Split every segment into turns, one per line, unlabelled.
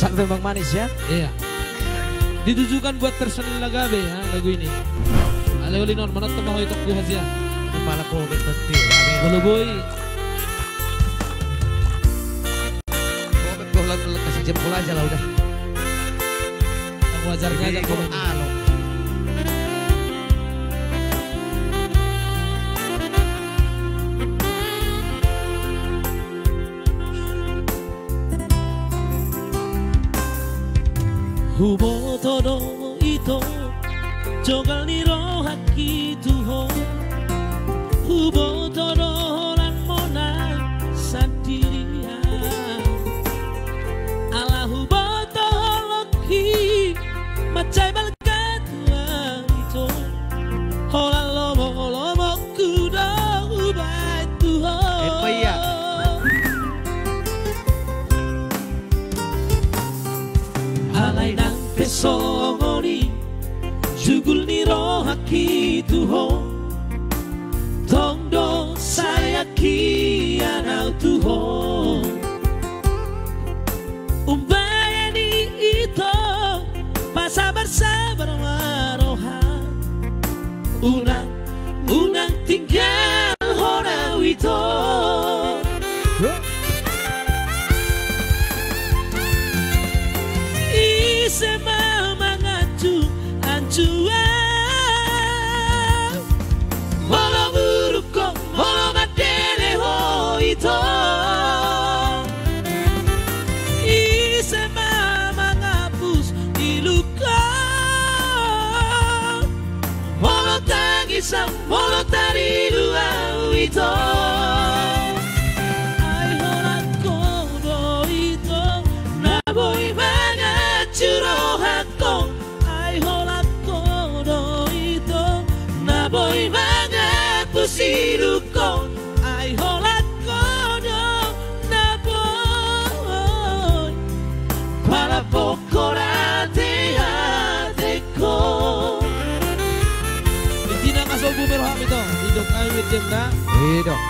Sampai Bang Manis ya.
Iya. Ditujukan buat personil Lagabe ya lagu ini. Aleo Linon manat to mahoy tok buhat ya.
Kepala ko betul.
Bolo boy.
Moment ko lang kasih jempol aja lah udah.
Yang wajarnya aja komen. Hubo todo itu jogal niro haki tuho. Hubo todo lan mona santiria. Ala hubo todo loki macai balgat itu. Hola lomo kuda ubai tuho. Alay nang pesongori jugul niro haki tuho. Tongdo saya kianau tuho. Umbayani ito pasabar-sabar maroha. Unang tinggal horau ito. Isema mangatu anjua. Molo buruko molo matele ho ito. Isema mangapus iluka. Molo tagisa molo tarilua ito. Ay horat kodo ito naboy Churohako, ay hola kodo ito, naboy mga pusiruko, ay hola kodo, naboy, para pokorate ko. Hindi na kasobo meroham ito, hidup kami medium na.
Hidup.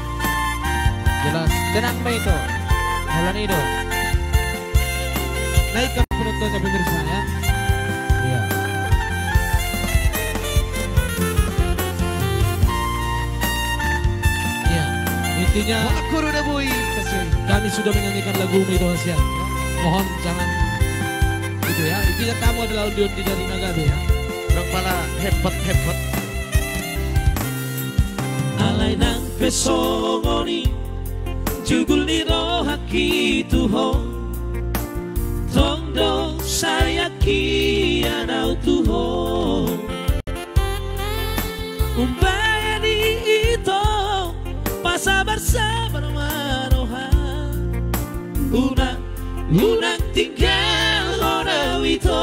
Jelas, tenang ba ito? Hola nido.
Naik ke penonton dan pemirsa ya.
Iya.
Iya. Intinya kami sudah menyanyikan lagu itu ya. Mohon jangan gitu ya. Intinya kamu adalah audio dari Nagabe ya.
Kepala hebat.
Alay nang pesongoni jugul niro haki tuho. Tongdo saya kianau tuho. Umbayani ito pasabar-sabar maroha. Unang tinggal horau ito.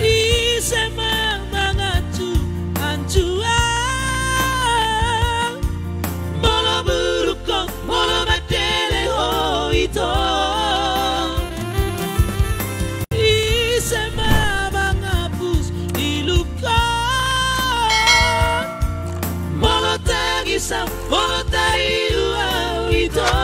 Isema mangatu anjua. Molo matele ho ito. Isema mangapus iluka. Molo tagisa molo tarilua ito.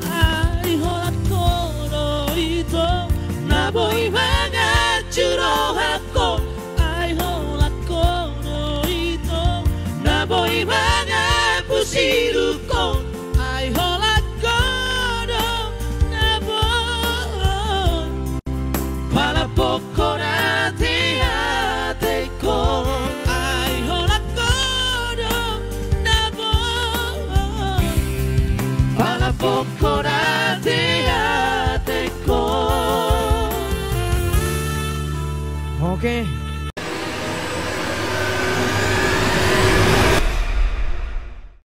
Ay holat kodo ito naboy mga churohako. Ay holat kodo ito naboy mga pusiruko. Ay hola kodo naboy para pokorate ko. Ay hola kodo naboy para pokorate ko.
Oke.